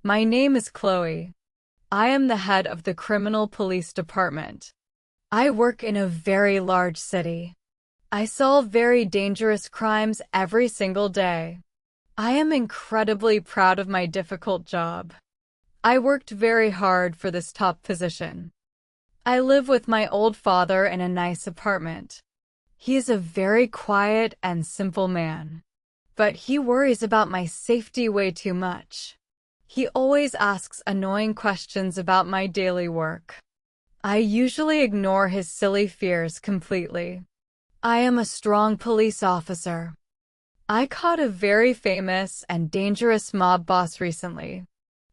My name is Chloe. I am the head of the criminal police department. I work in a very large city. I solve very dangerous crimes every single day. I am incredibly proud of my difficult job. I worked very hard for this top position. I live with my old father in a nice apartment. He is a very quiet and simple man, but he worries about my safety way too much. He always asks annoying questions about my daily work. I usually ignore his silly fears completely. I am a strong police officer. I caught a very famous and dangerous mob boss recently.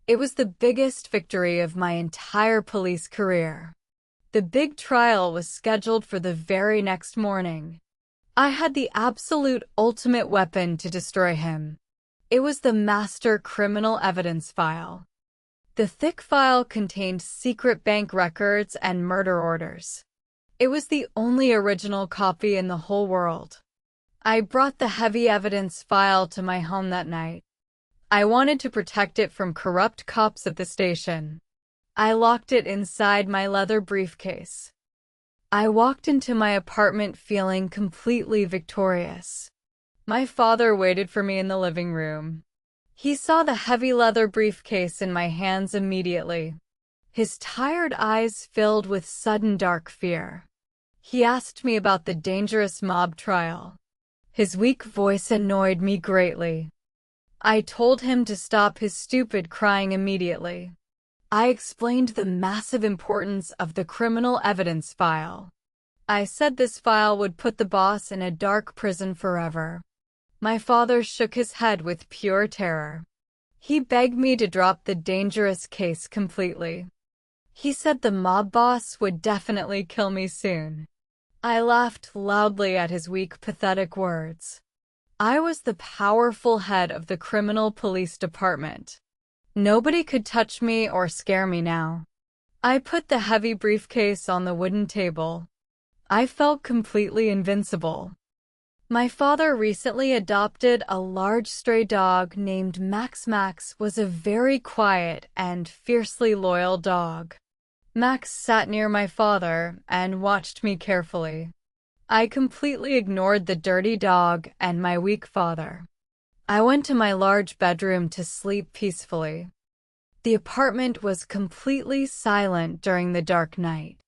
It was the biggest victory of my entire police career. The big trial was scheduled for the very next morning. I had the absolute ultimate weapon to destroy him. It was the master criminal evidence file. The thick file contained secret bank records and murder orders. It was the only original copy in the whole world. I brought the heavy evidence file to my home that night. I wanted to protect it from corrupt cops at the station. I locked it inside my leather briefcase. I walked into my apartment feeling completely victorious. My father waited for me in the living room. He saw the heavy leather briefcase in my hands immediately. His tired eyes filled with sudden dark fear. He asked me about the dangerous mob trial. His weak voice annoyed me greatly. I told him to stop his stupid crying immediately. I explained the massive importance of the criminal evidence file. I said this file would put the boss in a dark prison forever. My father shook his head with pure terror. He begged me to drop the dangerous case completely. He said the mob boss would definitely kill me soon. I laughed loudly at his weak, pathetic words. I was the powerful head of the criminal police department. Nobody could touch me or scare me now. I put the heavy briefcase on the wooden table. I felt completely invincible. My father recently adopted a large stray dog named Max. Max was a very quiet and fiercely loyal dog. Max sat near my father and watched me carefully. I completely ignored the dirty dog and my weak father. I went to my large bedroom to sleep peacefully. The apartment was completely silent during the dark night.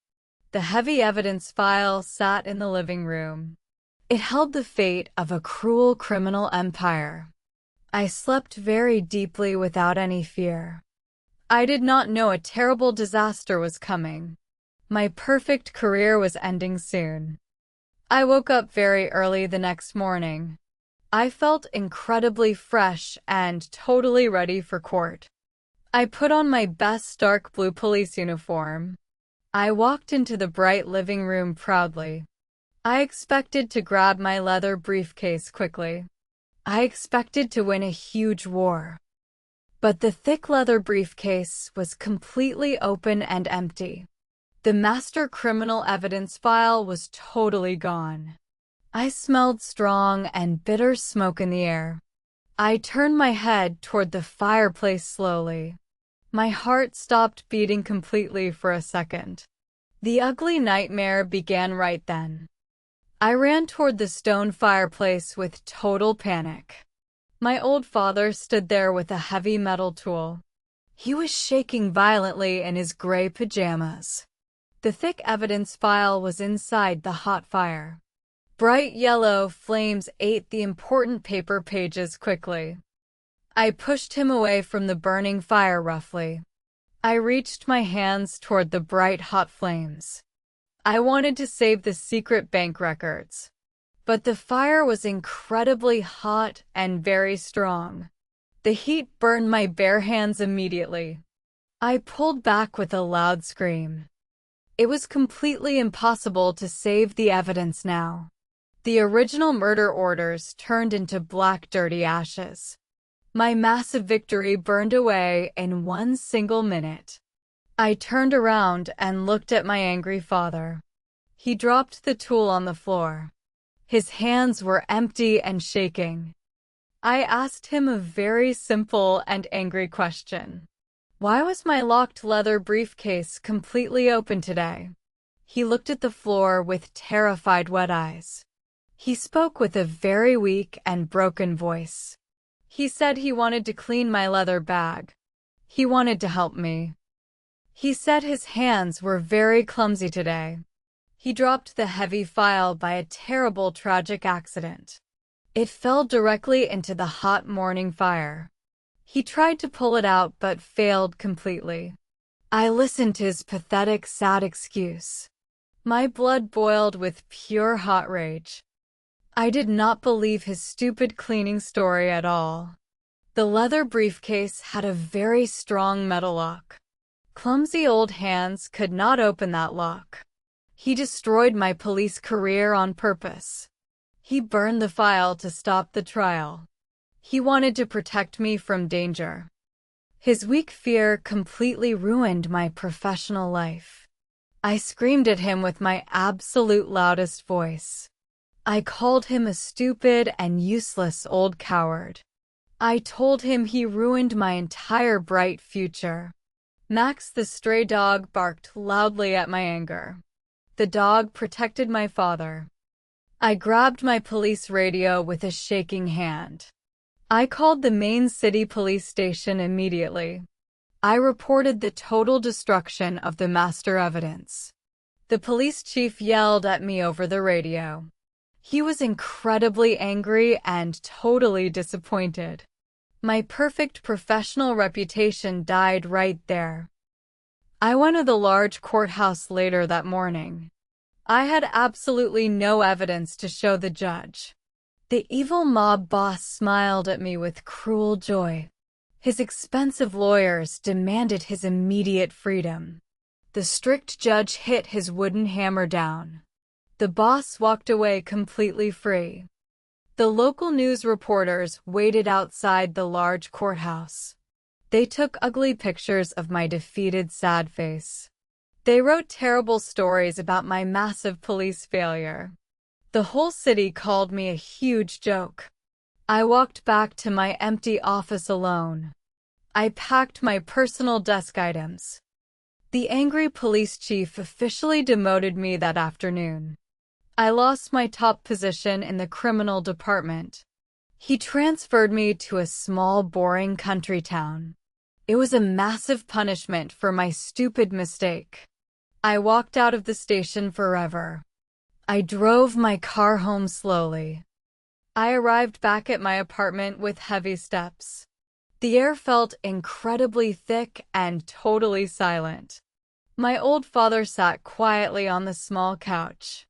The heavy evidence file sat in the living room. It held the fate of a cruel criminal empire. I slept very deeply without any fear. I did not know a terrible disaster was coming. My perfect career was ending soon. I woke up very early the next morning. I felt incredibly fresh and totally ready for court. I put on my best dark blue police uniform. I walked into the bright living room proudly. I expected to grab my leather briefcase quickly. I expected to win a huge war. But the thick leather briefcase was completely open and empty. The master criminal evidence file was totally gone. I smelled strong and bitter smoke in the air. I turned my head toward the fireplace slowly. My heart stopped beating completely for a second. The ugly nightmare began right then. I ran toward the stone fireplace with total panic. My old father stood there with a heavy metal tool. He was shaking violently in his gray pajamas. The thick evidence file was inside the hot fire. Bright yellow flames ate the important paper pages quickly. I pushed him away from the burning fire roughly. I reached my hands toward the bright hot flames. I wanted to save the secret bank records. But the fire was incredibly hot and very strong. The heat burned my bare hands immediately. I pulled back with a loud scream. It was completely impossible to save the evidence now. The original murder orders turned into black, dirty ashes. My massive victory burned away in one single minute. I turned around and looked at my angry father. He dropped the tool on the floor. His hands were empty and shaking. I asked him a very simple and angry question. Why was my locked leather briefcase completely open today? He looked at the floor with terrified wet eyes. He spoke with a very weak and broken voice. He said he wanted to clean my leather bag. He wanted to help me. He said his hands were very clumsy today. He dropped the heavy file by a terrible tragic accident. It fell directly into the hot morning fire. He tried to pull it out but failed completely. I listened to his pathetic, sad excuse. My blood boiled with pure hot rage. I did not believe his stupid cleaning story at all. The leather briefcase had a very strong metal lock. Clumsy old hands could not open that lock. He destroyed my police career on purpose. He burned the file to stop the trial. He wanted to protect me from danger. His weak fear completely ruined my professional life. I screamed at him with my absolute loudest voice. I called him a stupid and useless old coward. I told him he ruined my entire bright future. Max the stray dog barked loudly at my anger. The dog protected my father. I grabbed my police radio with a shaking hand. I called the main city police station immediately. I reported the total destruction of the master evidence. The police chief yelled at me over the radio. He was incredibly angry and totally disappointed. My perfect professional reputation died right there. I went to the large courthouse later that morning. I had absolutely no evidence to show the judge. The evil mob boss smiled at me with cruel joy. His expensive lawyers demanded his immediate freedom. The strict judge hit his wooden hammer down. The boss walked away completely free. The local news reporters waited outside the large courthouse. They took ugly pictures of my defeated, sad face. They wrote terrible stories about my massive police failure. The whole city called me a huge joke. I walked back to my empty office alone. I packed my personal desk items. The angry police chief officially demoted me that afternoon. I lost my top position in the criminal department. He transferred me to a small, boring country town. It was a massive punishment for my stupid mistake. I walked out of the station forever. I drove my car home slowly. I arrived back at my apartment with heavy steps. The air felt incredibly thick and totally silent. My old father sat quietly on the small couch.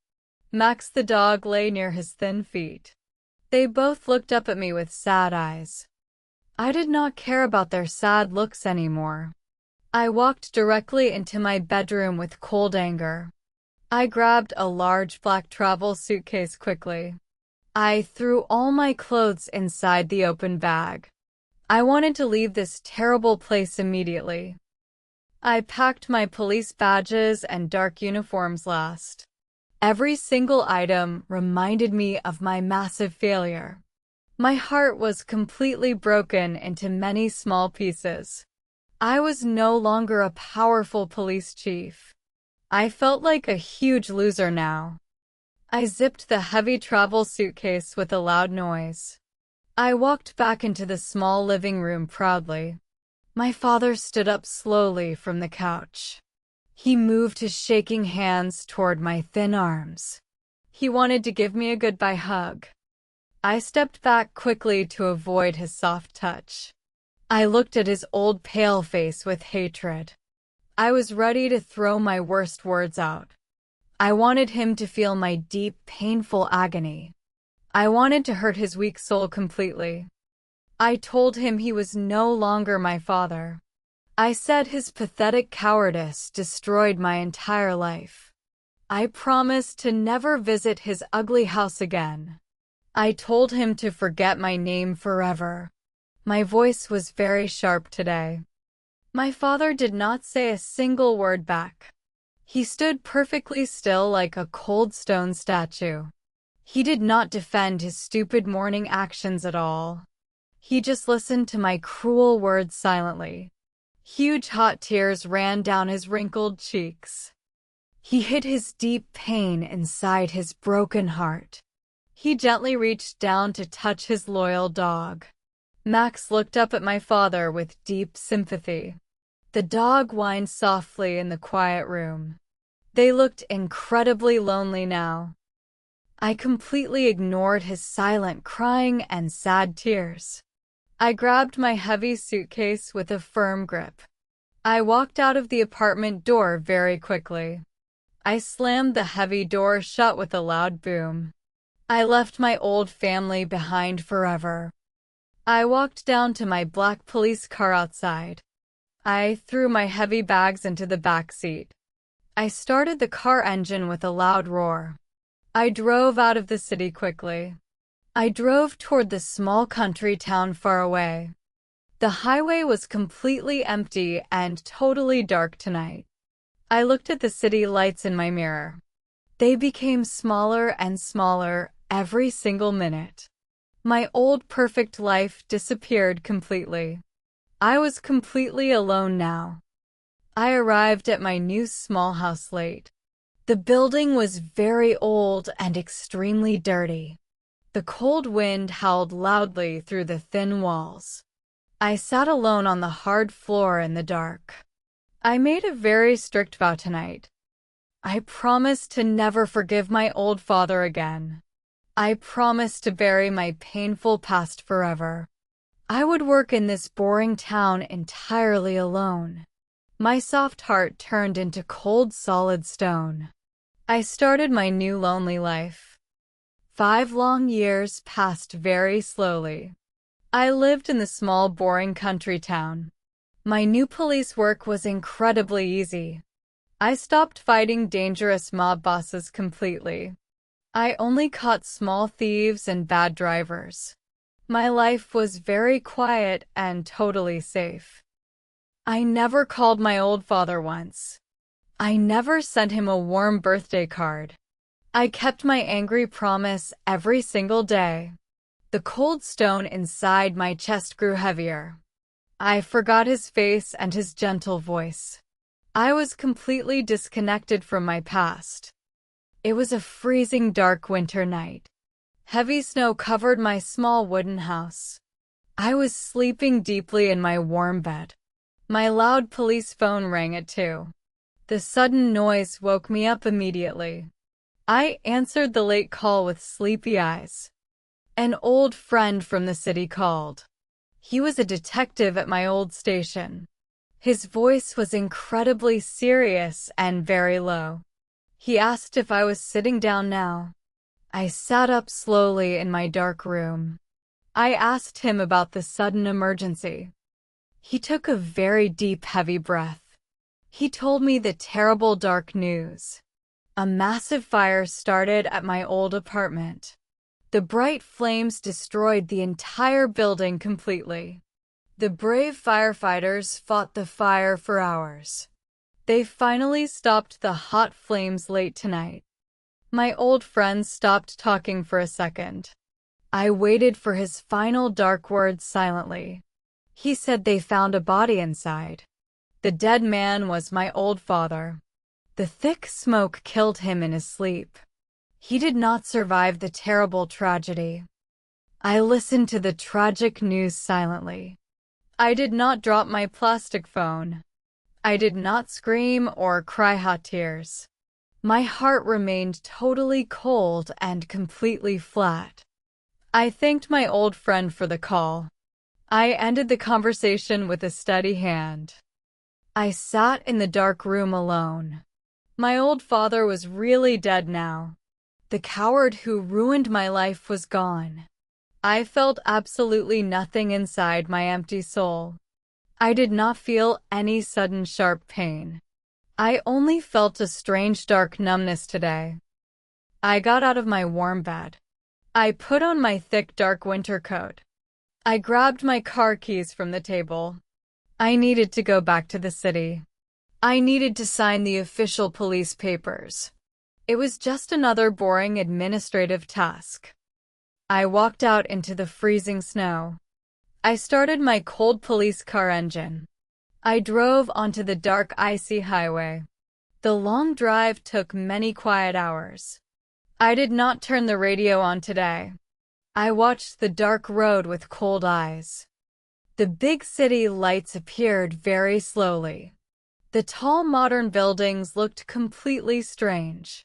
Max the dog lay near his thin feet. They both looked up at me with sad eyes. I did not care about their sad looks anymore. I walked directly into my bedroom with cold anger. I grabbed a large black travel suitcase quickly. I threw all my clothes inside the open bag. I wanted to leave this terrible place immediately. I packed my police badges and dark uniforms last. Every single item reminded me of my massive failure. My heart was completely broken into many small pieces. I was no longer a powerful police chief. I felt like a huge loser now. I zipped the heavy travel suitcase with a loud noise. I walked back into the small living room proudly. My father stood up slowly from the couch. He moved his shaking hands toward my thin arms. He wanted to give me a goodbye hug. I stepped back quickly to avoid his soft touch. I looked at his old pale face with hatred. I was ready to throw my worst words out. I wanted him to feel my deep, painful agony. I wanted to hurt his weak soul completely. I told him he was no longer my father. I said his pathetic cowardice destroyed my entire life. I promised to never visit his ugly house again. I told him to forget my name forever. My voice was very sharp today. My father did not say a single word back. He stood perfectly still like a cold stone statue. He did not defend his stupid morning actions at all. He just listened to my cruel words silently. Huge hot tears ran down his wrinkled cheeks. He hid his deep pain inside his broken heart. He gently reached down to touch his loyal dog. Max looked up at my father with deep sympathy. The dog whined softly in the quiet room. They looked incredibly lonely now. I completely ignored his silent crying and sad tears. I grabbed my heavy suitcase with a firm grip. I walked out of the apartment door very quickly. I slammed the heavy door shut with a loud boom. I left my old family behind forever. I walked down to my black police car outside. I threw my heavy bags into the back seat. I started the car engine with a loud roar. I drove out of the city quickly. I drove toward the small country town far away. The highway was completely empty and totally dark tonight. I looked at the city lights in my mirror. They became smaller and smaller every single minute. My old perfect life disappeared completely. I was completely alone now. I arrived at my new small house late. The building was very old and extremely dirty. The cold wind howled loudly through the thin walls. I sat alone on the hard floor in the dark. I made a very strict vow tonight. I promised to never forgive my old father again. I promised to bury my painful past forever. I would work in this boring town entirely alone. My soft heart turned into cold, solid stone. I started my new lonely life. 5 long years passed very slowly. I lived in the small, boring country town. My new police work was incredibly easy. I stopped fighting dangerous mob bosses completely. I only caught small thieves and bad drivers. My life was very quiet and totally safe. I never called my old father once. I never sent him a warm birthday card. I kept my angry promise every single day. The cold stone inside my chest grew heavier. I forgot his face and his gentle voice. I was completely disconnected from my past. It was a freezing dark winter night. Heavy snow covered my small wooden house. I was sleeping deeply in my warm bed. My loud police phone rang at 2. The sudden noise woke me up immediately. I answered the late call with sleepy eyes. An old friend from the city called. He was a detective at my old station. His voice was incredibly serious and very low. He asked if I was sitting down now. I sat up slowly in my dark room. I asked him about the sudden emergency. He took a very deep, heavy breath. He told me the terrible dark news. A massive fire started at my old apartment. The bright flames destroyed the entire building completely. The brave firefighters fought the fire for hours. They finally stopped the hot flames late tonight. My old friend stopped talking for a second. I waited for his final dark words silently. He said they found a body inside. The dead man was my old father. The thick smoke killed him in his sleep. He did not survive the terrible tragedy. I listened to the tragic news silently. I did not drop my plastic phone. I did not scream or cry hot tears. My heart remained totally cold and completely flat. I thanked my old friend for the call. I ended the conversation with a steady hand. I sat in the dark room alone. My old father was really dead now. The coward who ruined my life was gone. I felt absolutely nothing inside my empty soul. I did not feel any sudden sharp pain. I only felt a strange dark numbness today. I got out of my warm bed. I put on my thick dark winter coat. I grabbed my car keys from the table. I needed to go back to the city. I needed to sign the official police papers. It was just another boring administrative task. I walked out into the freezing snow. I started my cold police car engine. I drove onto the dark, icy highway. The long drive took many quiet hours. I did not turn the radio on today. I watched the dark road with cold eyes. The big city lights appeared very slowly. The tall modern buildings looked completely strange.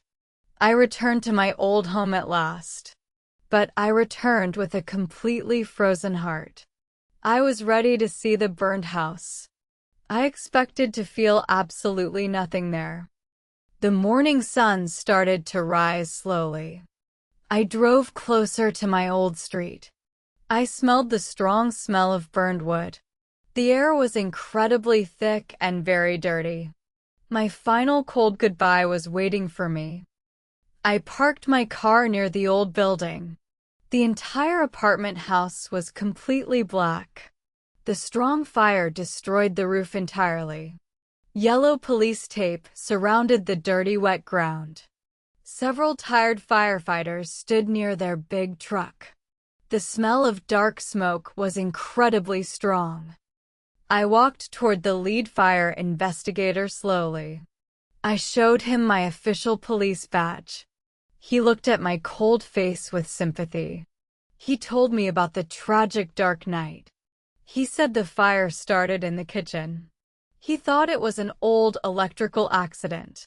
I returned to my old home at last. But I returned with a completely frozen heart. I was ready to see the burned house. I expected to feel absolutely nothing there. The morning sun started to rise slowly. I drove closer to my old street. I smelled the strong smell of burned wood. The air was incredibly thick and very dirty. My final cold goodbye was waiting for me. I parked my car near the old building. The entire apartment house was completely black. The strong fire destroyed the roof entirely. Yellow police tape surrounded the dirty, wet ground. Several tired firefighters stood near their big truck. The smell of dark smoke was incredibly strong. I walked toward the lead fire investigator slowly. I showed him my official police badge. He looked at my cold face with sympathy. He told me about the tragic dark night. He said the fire started in the kitchen. He thought it was an old electrical accident.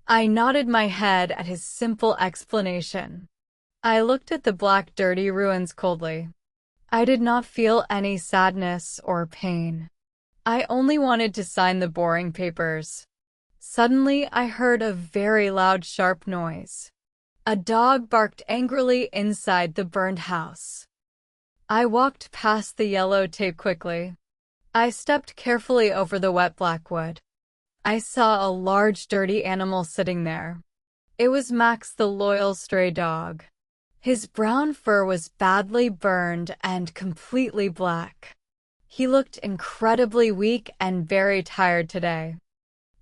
I nodded my head at his simple explanation. I looked at the black, dirty ruins coldly. I did not feel any sadness or pain. I only wanted to sign the boring papers. Suddenly, I heard a very loud, sharp noise. A dog barked angrily inside the burned house. I walked past the yellow tape quickly. I stepped carefully over the wet black wood. I saw a large, dirty animal sitting there. It was Max, the loyal stray dog. His brown fur was badly burned and completely black. He looked incredibly weak and very tired today.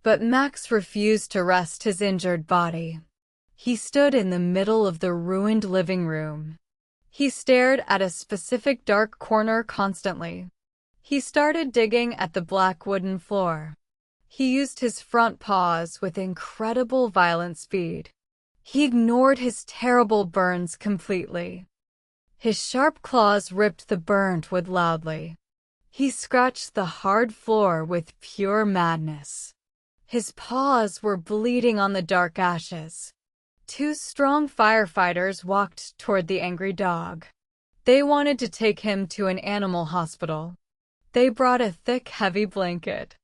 But Max refused to rest his injured body. He stood in the middle of the ruined living room. He stared at a specific dark corner constantly. He started digging at the black wooden floor. He used his front paws with incredible violent speed. He ignored his terrible burns completely. His sharp claws ripped the burnt wood loudly. He scratched the hard floor with pure madness. His paws were bleeding on the dark ashes. Two strong firefighters walked toward the angry dog. They wanted to take him to an animal hospital. They brought a thick, heavy blanket.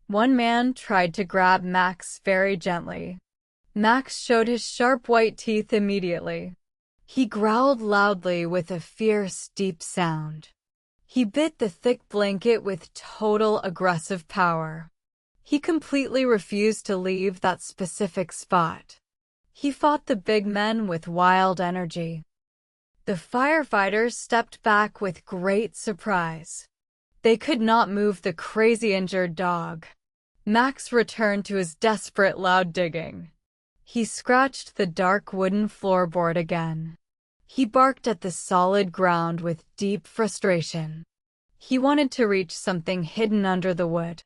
One man tried to grab Max very gently. Max showed his sharp white teeth immediately. He growled loudly with a fierce, deep sound. He bit the thick blanket with total aggressive power. He completely refused to leave that specific spot. He fought the big men with wild energy. The firefighters stepped back with great surprise. They could not move the crazy injured dog. Max returned to his desperate, loud digging. He scratched the dark wooden floorboard again. He barked at the solid ground with deep frustration. He wanted to reach something hidden under the wood.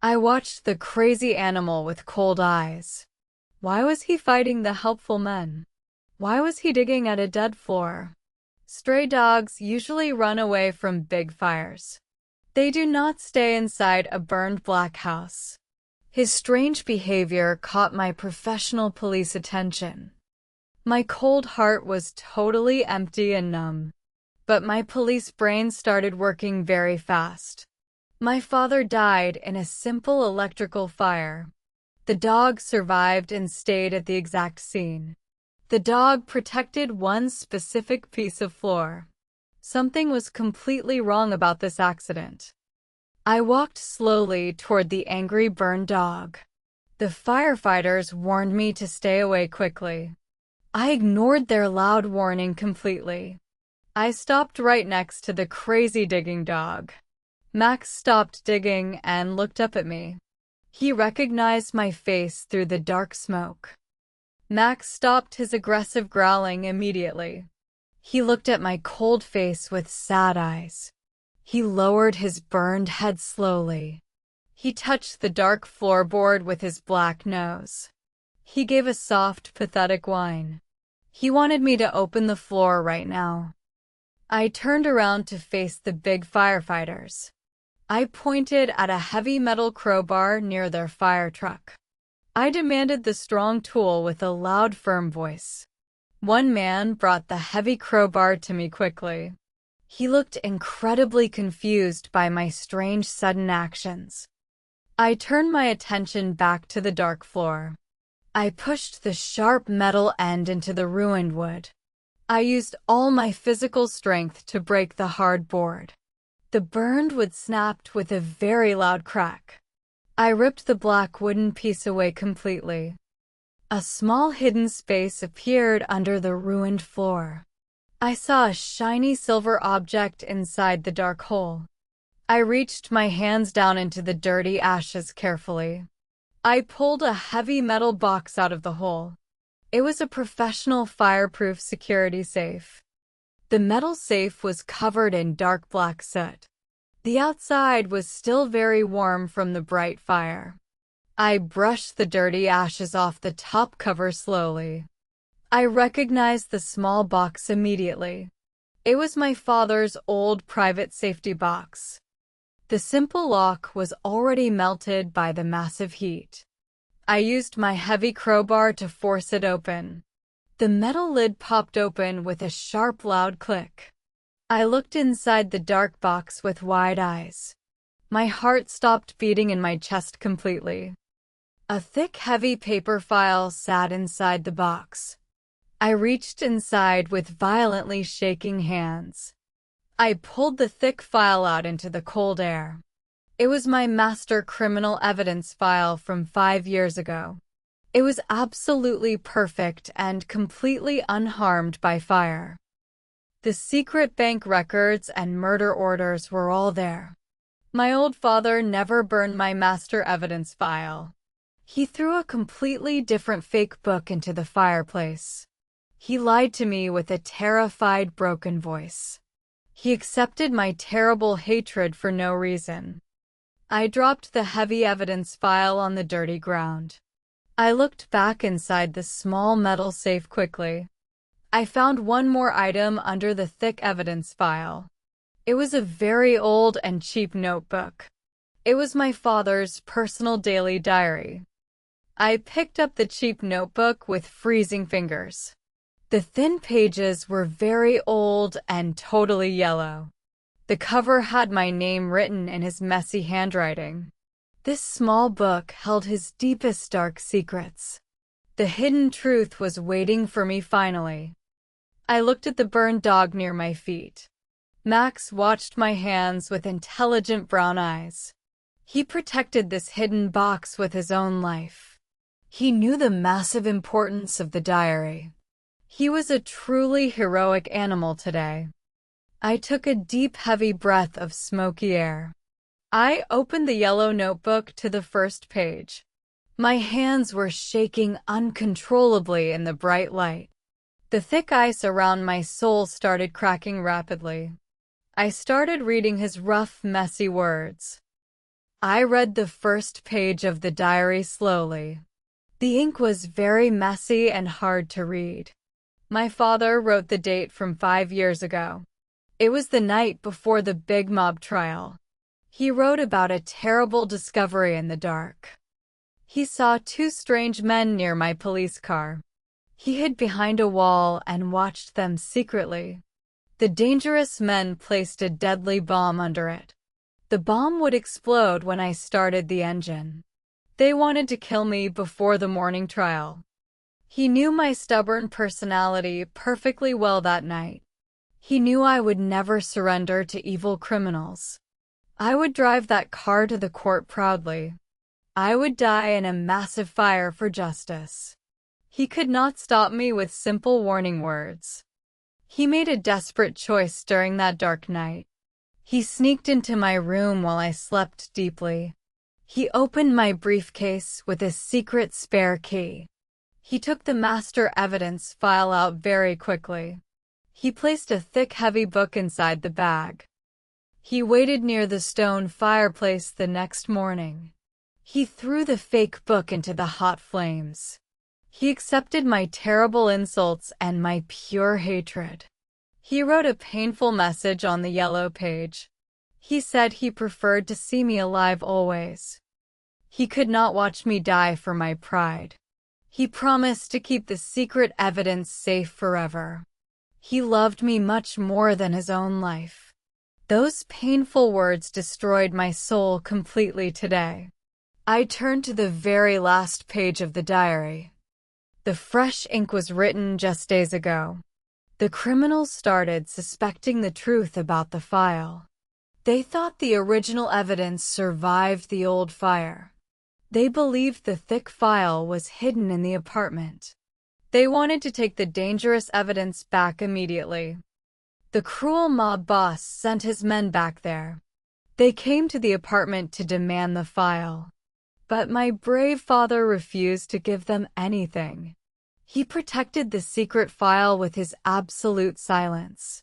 I watched the crazy animal with cold eyes. Why was he fighting the helpful men? Why was he digging at a dead floor? Stray dogs usually run away from big fires. They do not stay inside a burned black house. His strange behavior caught my professional police attention. My cold heart was totally empty and numb. But my police brain started working very fast. My father died in a simple electrical fire. The dog survived and stayed at the exact scene. The dog protected one specific piece of floor. Something was completely wrong about this accident. I walked slowly toward the angry burned dog. The firefighters warned me to stay away quickly. I ignored their loud warning completely. I stopped right next to the crazy digging dog. Max stopped digging and looked up at me. He recognized my face through the dark smoke. Max stopped his aggressive growling immediately. He looked at my cold face with sad eyes. He lowered his burned head slowly. He touched the dark floorboard with his black nose. He gave a soft, pathetic whine. He wanted me to open the floor right now. I turned around to face the big firefighters. I pointed at a heavy metal crowbar near their fire truck. I demanded the strong tool with a loud, firm voice. One man brought the heavy crowbar to me quickly. He looked incredibly confused by my strange sudden actions. I turned my attention back to the dark floor. I pushed the sharp metal end into the ruined wood. I used all my physical strength to break the hard board. The burned wood snapped with a very loud crack. I ripped the black wooden piece away completely. A small hidden space appeared under the ruined floor. I saw a shiny silver object inside the dark hole. I reached my hands down into the dirty ashes carefully. I pulled a heavy metal box out of the hole. It was a professional fireproof security safe. The metal safe was covered in dark black soot. The outside was still very warm from the bright fire. I brushed the dirty ashes off the top cover slowly. I recognized the small box immediately. It was my father's old private safety box. The simple lock was already melted by the massive heat. I used my heavy crowbar to force it open. The metal lid popped open with a sharp, loud click. I looked inside the dark box with wide eyes. My heart stopped beating in my chest completely. A thick, heavy paper file sat inside the box. I reached inside with violently shaking hands. I pulled the thick file out into the cold air. It was my master criminal evidence file from 5 years ago. It was absolutely perfect and completely unharmed by fire. The secret bank records and murder orders were all there. My old father never burned my master evidence file. He threw a completely different fake book into the fireplace. He lied to me with a terrified, broken voice. He accepted my terrible hatred for no reason. I dropped the heavy evidence file on the dirty ground. I looked back inside the small metal safe quickly. I found one more item under the thick evidence file. It was a very old and cheap notebook. It was my father's personal daily diary. I picked up the cheap notebook with freezing fingers. The thin pages were very old and totally yellow. The cover had my name written in his messy handwriting. This small book held his deepest dark secrets. The hidden truth was waiting for me finally. I looked at the burned dog near my feet. Max watched my hands with intelligent brown eyes. He protected this hidden box with his own life. He knew the massive importance of the diary. He was a truly heroic animal today. I took a deep, heavy breath of smoky air. I opened the yellow notebook to the first page. My hands were shaking uncontrollably in the bright light. The thick ice around my soul started cracking rapidly. I started reading his rough, messy words. I read the first page of the diary slowly. The ink was very messy and hard to read. My father wrote the date from 5 years ago. It was the night before the big mob trial. He wrote about a terrible discovery in the dark. He saw 2 strange men near my police car. He hid behind a wall and watched them secretly. The dangerous men placed a deadly bomb under it. The bomb would explode when I started the engine. They wanted to kill me before the morning trial. He knew my stubborn personality perfectly well that night. He knew I would never surrender to evil criminals. I would drive that car to the court proudly. I would die in a massive fire for justice. He could not stop me with simple warning words. He made a desperate choice during that dark night. He sneaked into my room while I slept deeply. He opened my briefcase with a secret spare key. He took the master evidence file out very quickly. He placed a thick, heavy book inside the bag. He waited near the stone fireplace the next morning. He threw the fake book into the hot flames. He accepted my terrible insults and my pure hatred. He wrote a painful message on the yellow page. He said he preferred to see me alive always. He could not watch me die for my pride. He promised to keep the secret evidence safe forever. He loved me much more than his own life. Those painful words destroyed my soul completely today. I turned to the very last page of the diary. The fresh ink was written just days ago. The criminals started suspecting the truth about the file. They thought the original evidence survived the old fire. They believed the thick file was hidden in the apartment. They wanted to take the dangerous evidence back immediately. The cruel mob boss sent his men back there. They came to the apartment to demand the file. But my brave father refused to give them anything. He protected the secret file with his absolute silence.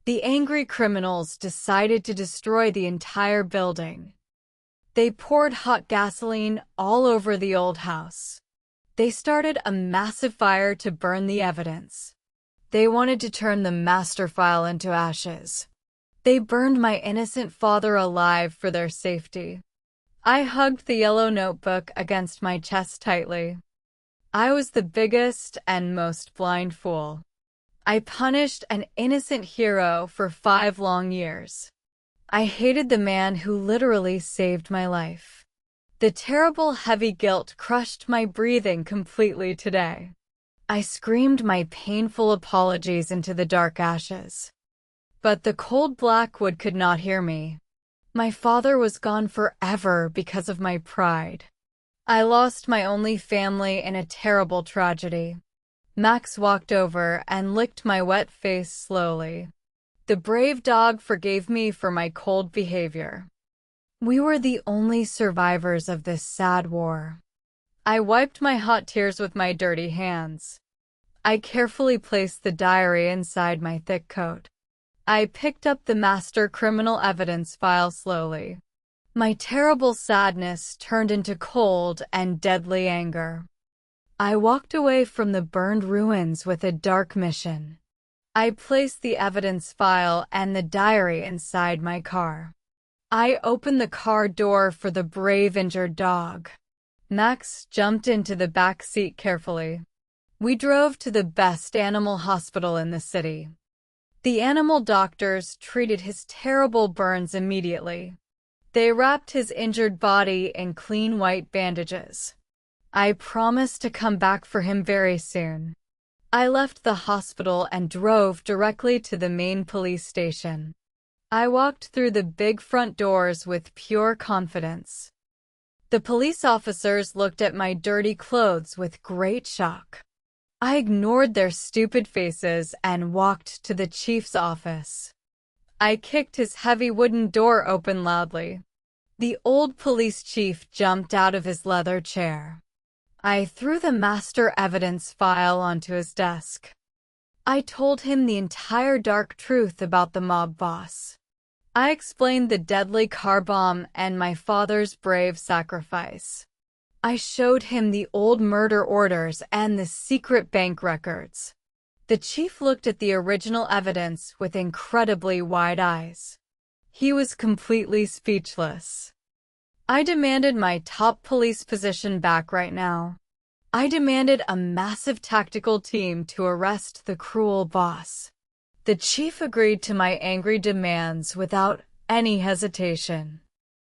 The angry criminals decided to destroy the entire building. They poured hot gasoline all over the old house. They started a massive fire to burn the evidence. They wanted to turn the master file into ashes. They burned my innocent father alive for their safety. I hugged the yellow notebook against my chest tightly. I was the biggest and most blind fool. I punished an innocent hero for 5 long years. I hated the man who literally saved my life. The terrible heavy guilt crushed my breathing completely today. I screamed my painful apologies into the dark ashes. But the cold black wood could not hear me. My father was gone forever because of my pride. I lost my only family in a terrible tragedy. Max walked over and licked my wet face slowly. The brave dog forgave me for my cold behavior. We were the only survivors of this sad war. I wiped my hot tears with my dirty hands. I carefully placed the diary inside my thick coat. I picked up the master criminal evidence file slowly. My terrible sadness turned into cold and deadly anger. I walked away from the burned ruins with a dark mission. I placed the evidence file and the diary inside my car. I opened the car door for the brave injured dog. Max jumped into the back seat carefully. We drove to the best animal hospital in the city. The animal doctors treated his terrible burns immediately. They wrapped his injured body in clean white bandages. I promised to come back for him very soon. I left the hospital and drove directly to the main police station. I walked through the big front doors with pure confidence. The police officers looked at my dirty clothes with great shock. I ignored their stupid faces and walked to the chief's office. I kicked his heavy wooden door open loudly. The old police chief jumped out of his leather chair. I threw the master evidence file onto his desk. I told him the entire dark truth about the mob boss. I explained the deadly car bomb and my father's brave sacrifice. I showed him the old murder orders and the secret bank records. The chief looked at the original evidence with incredibly wide eyes. He was completely speechless. I demanded my top police position back right now. I demanded a massive tactical team to arrest the cruel boss. The chief agreed to my angry demands without any hesitation.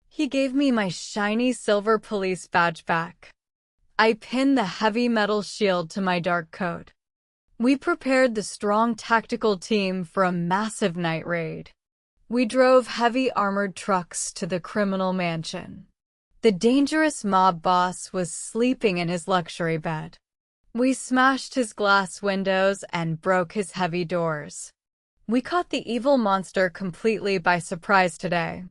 He gave me my shiny silver police badge back. I pinned the heavy metal shield to my dark coat. We prepared the strong tactical team for a massive night raid. We drove heavy armored trucks to the criminal mansion. The dangerous mob boss was sleeping in his luxury bed. We smashed his glass windows and broke his heavy doors. We caught the evil monster completely by surprise today.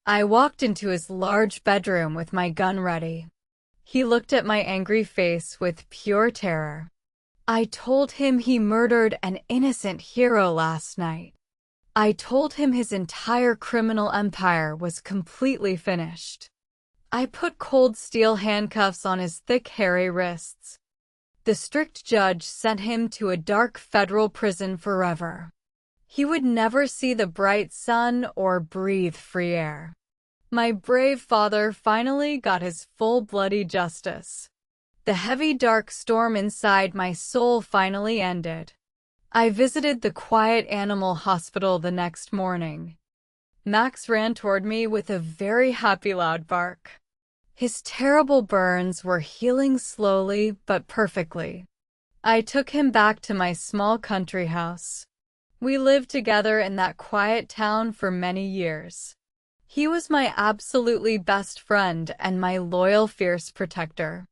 I walked into his large bedroom with my gun ready. He looked at my angry face with pure terror. I told him he murdered an innocent hero last night. I told him his entire criminal empire was completely finished. I put cold steel handcuffs on his thick, hairy wrists. The strict judge sent him to a dark federal prison forever. He would never see the bright sun or breathe free air. My brave father finally got his full bloody justice. The heavy dark storm inside my soul finally ended. I visited the quiet animal hospital the next morning. Max ran toward me with a very happy loud bark. His terrible burns were healing slowly but perfectly. I took him back to my small country house. We lived together in that quiet town for many years. He was my absolutely best friend and my loyal, fierce protector.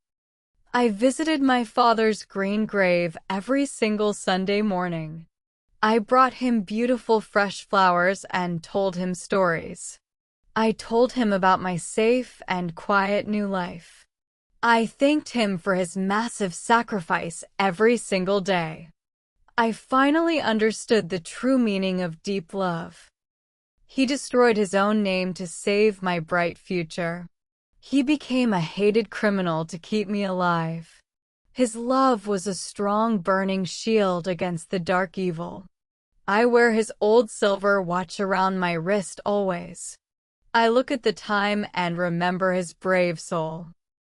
I visited my father's green grave every single Sunday morning. I brought him beautiful fresh flowers and told him stories. I told him about my safe and quiet new life. I thanked him for his massive sacrifice every single day. I finally understood the true meaning of deep love. He destroyed his own name to save my bright future. He became a hated criminal to keep me alive. His love was a strong burning shield against the dark evil. I wear his old silver watch around my wrist always. I look at the time and remember his brave soul.